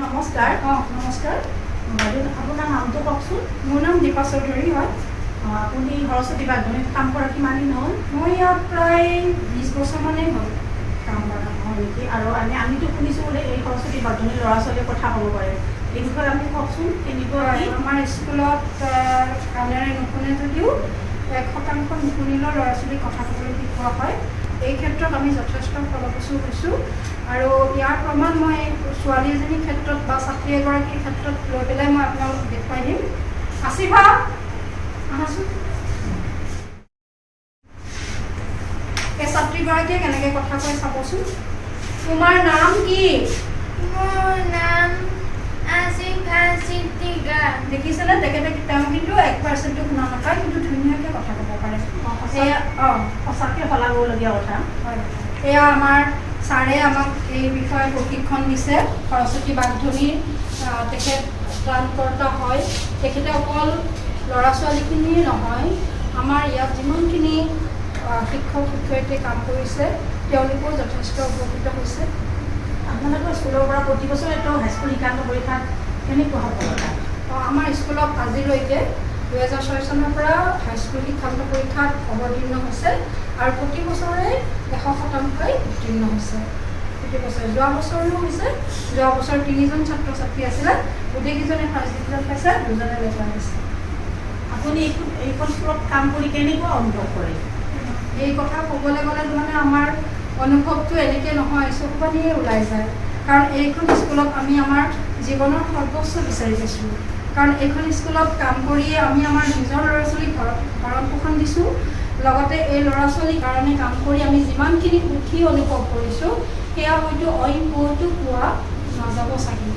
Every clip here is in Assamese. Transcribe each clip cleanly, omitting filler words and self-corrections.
নমস্কাৰ। নমস্কাৰ। বাইদেউ আপোনাৰ নামটো কওকচোন। মোৰ নাম দীপা চৌধুৰী হয়। আপুনি সৰস্বতী বাগদনীত কাম কৰা কিমান দিন হ'ল? মই ইয়াত প্ৰায় 20 বছৰমানেই হ'ল কাম কৰা হয় নেকি? আৰু আমিতো শুনিছোঁ বোলে এই সৰস্বতী বাগদনীৰ ল'ৰা ছোৱালীয়ে কথা ক'ব পাৰে, এই বিষয়ে আপুনি কওকচোন কেনেকুৱা কি? আমাৰ স্কুলত কাণেৰে নুশুনে যদিও 100% নুশুনিলেও ল'ৰা ছোৱালীক কথা ক'বলৈ শিকোৱা হয়। এই ক্ষেত্ৰত আমি যথেষ্ট ফলপ্ৰসূ হৈছোঁ আৰু ইয়াৰ প্ৰমাণ মই ছোৱালী এজনীৰ ক্ষেত্ৰত বা ছাত্ৰী এগৰাকীৰ ক্ষেত্ৰত লৈ পেলাই মই আপোনালোকক দেখুৱাই দিম। আছিফা, আহাচোন। এই ছাত্ৰীগৰাকীয়ে কেনেকৈ কথা কয় চাবচোন। তোমাৰ নাম কি? মোৰ নাম আছিফা সিদ্দিকা। দেখিছেনে তেওঁ কিন্তু 1% শুনা নাপায়, কিন্তু ধুনীয়াকৈ কথা ক'ব পাৰে। সঁচাকৈ শলাগিবলগীয়া কথা। হয়, এয়া আমাৰ ছাৰে আমাক এই বিষয়ে প্ৰশিক্ষণ দিছে। সৰস্বতী বাগদনীৰ তেখেত ত্ৰাণকৰ্তা হয়। তেখেতে অকল ল'ৰা ছোৱালীখিনিয়ে নহয়, আমাৰ ইয়াত যিমানখিনি শিক্ষক শিক্ষয়িত্ৰীয়ে কাম কৰিছে তেওঁলোকেও যথেষ্ট উপকৃত হৈছে। আপোনালোকৰ স্কুলৰ পৰা প্ৰতি বছৰেতো হাইস্কুল শিক্ষান্ত পৰীক্ষাত কেনেকুৱা সফলতা? আমাৰ স্কুলত আজিলৈকে 2006 চনৰ পৰা হাইস্কুল শিক্ষান্ত পৰীক্ষাত অৱতীৰ্ণ হৈছে আৰু প্ৰতি বছৰে 100% উত্তীৰ্ণ হৈছে। প্ৰতি বছৰে যোৱা বছৰো হৈছে। যোৱা বছৰ 3জন ছাত্ৰ ছাত্ৰী আছিলে, গোটেইকেইজনে ফাৰ্ষ্ট ডিভিজন পাইছে, 2জনে লেটাৰ পাইছে। আপুনি এইখন স্কুলত কাম কৰি কেনেকুৱা অনুভৱ কৰে? এই কথা ক'বলৈ গ'লে মানে আমাৰ অনুভৱটো এনেকৈ নহয়, চকু পানীয়ে ওলাই যায়। কাৰণ এইখন স্কুলত আমি আমাৰ জীৱনৰ সৰ্বোচ্চ বিচাৰি পাইছোঁ। কাৰণ এইখন স্কুলত কাম কৰিয়ে আমি আমাৰ নিজৰ ল'ৰা ছোৱালীক ভৰণ পোষণ দিছোঁ, লগতে এই ল'ৰা ছোৱালীৰ কাৰণে কাম কৰি আমি যিমানখিনি সুখী অনুভৱ কৰিছোঁ সেয়া হয়তো অইন ক'তো পোৱা নাযাব চাগে।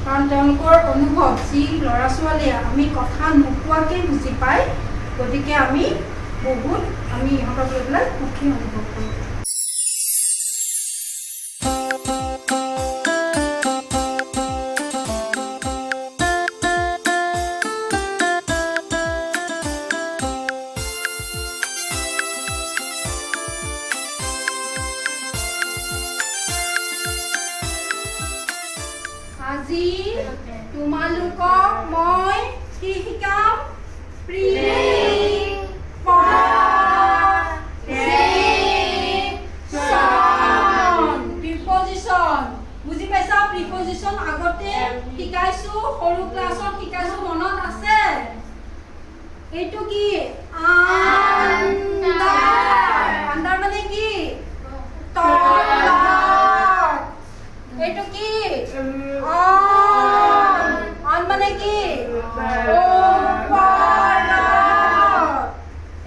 কাৰণ তেওঁলোকৰ অনুভৱ, যি ল'ৰা ছোৱালীয়ে আমি কথা নোকোৱাকৈ বুজি পায়, গতিকে আমি ইহঁতক লৈ পেলাই সুখী অনুভৱ কৰোঁ। আজি তোমালোকক মই কি শিকাম? প্ৰিপজিচন। বুজি পাইছা? প্ৰিপজিচন আগতে শিকাইছো, সৰু ক্লাছত শিকাইছো, মনত আছে? এইটো কি? আন্ডাৰ মানে কি? এইটো কি? অন মানে কি?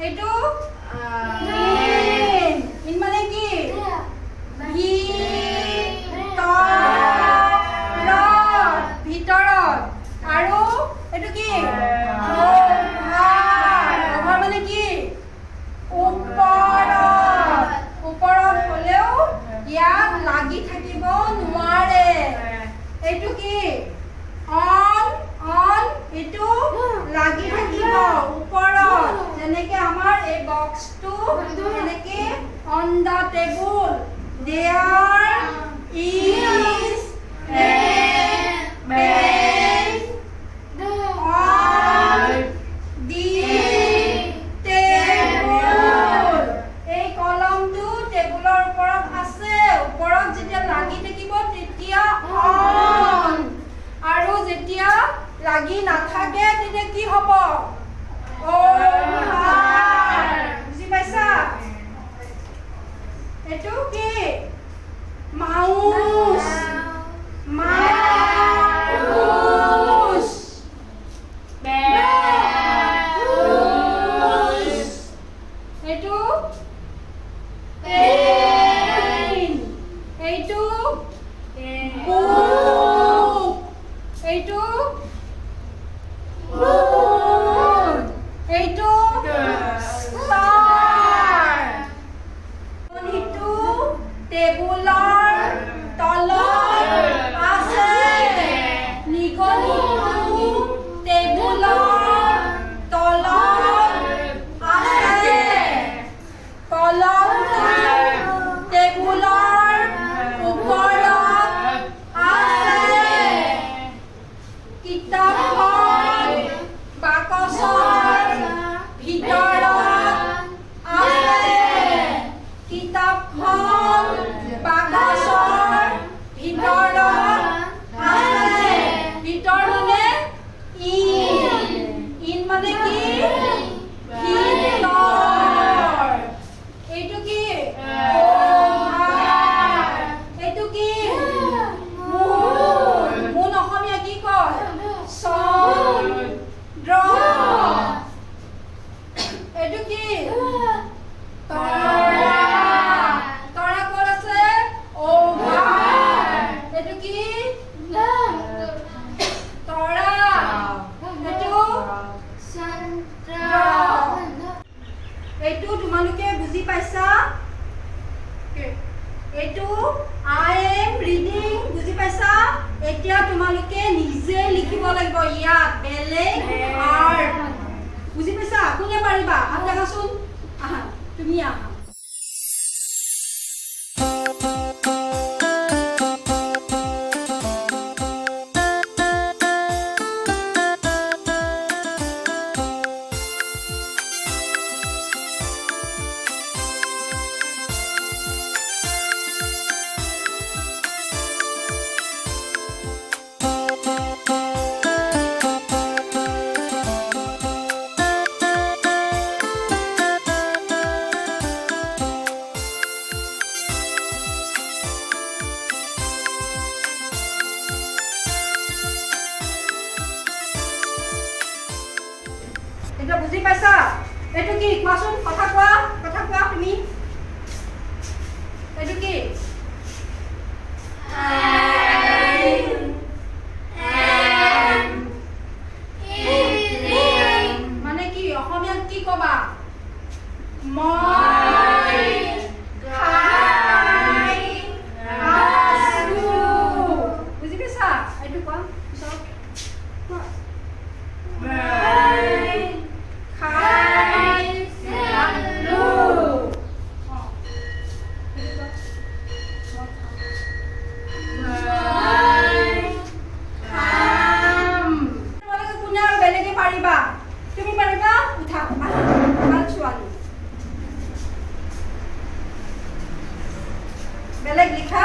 এইটো ইন মানে কি? ভিতৰত। আৰু এইটো কি? অভাৰ মানে কি? ওপৰত হ'লেও ইয়াত লাগি থাকিব নোৱাৰে। এইটো কি? অন। এইটো লাগি থাকিব ওপৰত, যেনেকে আমাৰ এই বক্সটো এনেকে on the table. There is a pen on the table. এই কলমটো টেবুলৰ ওপৰত আছে। ওপৰত যেতিয়া লাগি থাকিব তেতিয়া অন, আৰু যেতিয়া লাগি নাথাকে তেতিয়া কি হ'ব? বুজি পাইছা? এইটো কি? মাউচ। এইটো পেন। এইটো বুক। এইটো এইটো ষ্টাৰ। টেবুলৰ তলত আছে। নিগনিটো টেবুলৰ তলত আছে। কলমটো টেবুলৰ ওপৰত আছে। কিতাপখন বাকচৰ ভিতৰত আছে। ভিতৰ মানে ইন মানে কি ভিতৰ। এইটো কি এইটো কি মোন অসমীয়া কি কয় চন্দ্ৰ। এইটো কি তৰা। তৰা ক'ত আছে অভাৰ। এইটো কি তৰা। এইটো এইটো তোমালোকে বুজি পাইছা? এইটো আই এম ৰিডিং বুজি পাইছা? এতিয়া তোমালোকে নিজে লিখিব লাগিব ইয়াত বেলেগ আৰ্ট। বুজি পাইছা? কোনে পাৰিবা? হাত লগাচোন। আহা তুমি আহা। এটা বুজি পাইছা? এইটো কি কোৱাচোন? কথা কোৱা তুমি। এইটো কি মানে কি অসমীয়াত কি কবা? মই খাই আছো। বুজি পাইছা? এইটো কোৱা পিছত কোৱা। তুমি পাৰিবা? উঠা ভাল ছোৱালী। বেলেগ লিখা।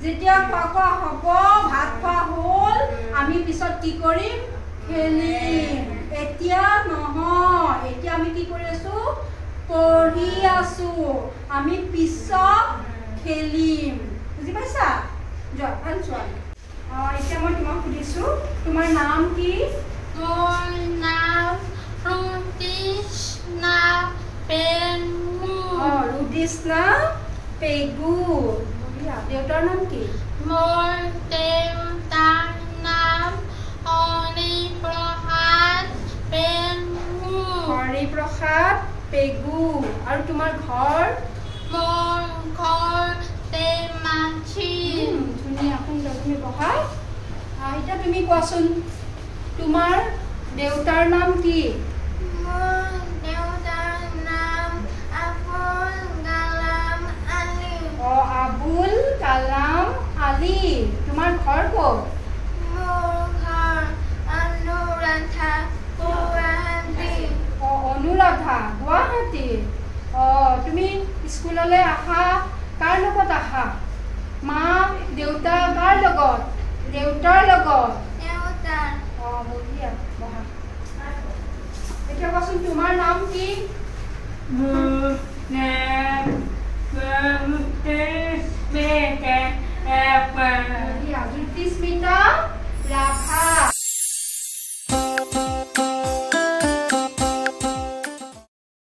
যেতিয়া খোৱা হ'ব ভাত খোৱা হ'ল আমি পিছত কি কৰিম? খেলিম। এতিয়া নহয়, এতিয়া আমি কি কৰি আছো? পঢ়ি আছো। আমি পিছত খেলিম। বুজি পাইছা? যোৱা ভাল ছোৱালী। এতিয়া মই তোমাক সুধিছো তোমাৰ নাম কি? মোৰ নাম ৰুদিষ্ণা পেগু। ৰুদিষ্ণা পেগু। দেউতাৰ নাম কি? মোৰ দেউতাৰ নাম হৰিপ্ৰসাদ পেগু। হৰিপ্ৰসাদ পেগু। আৰু তোমাৰ ঘৰ? মোৰ ঘৰ টেমাচি। ধুনীয়া সুন্দৰ। তুমি বহা। এতিয়া তুমি কোৱাচোন তোমাৰ দেউতাৰ নাম কি? মোৰ দেউতাৰ নাম আবুল কালাম আলী। আবুল কালাম আলী। তোমাৰ ঘৰ ক'ত? মোৰ ঘৰ অনুৰাধা গুৱাহাটী। স্কুললৈ আহা কাৰ লগত আহা? মা দেউতা কাৰ লগত? দেউতাৰ লগত। দেউতাৰ। বঢ়িয়া, বহা। এতিয়া কোৱাচোন তোমাৰ নাম কি? মোৰ নাম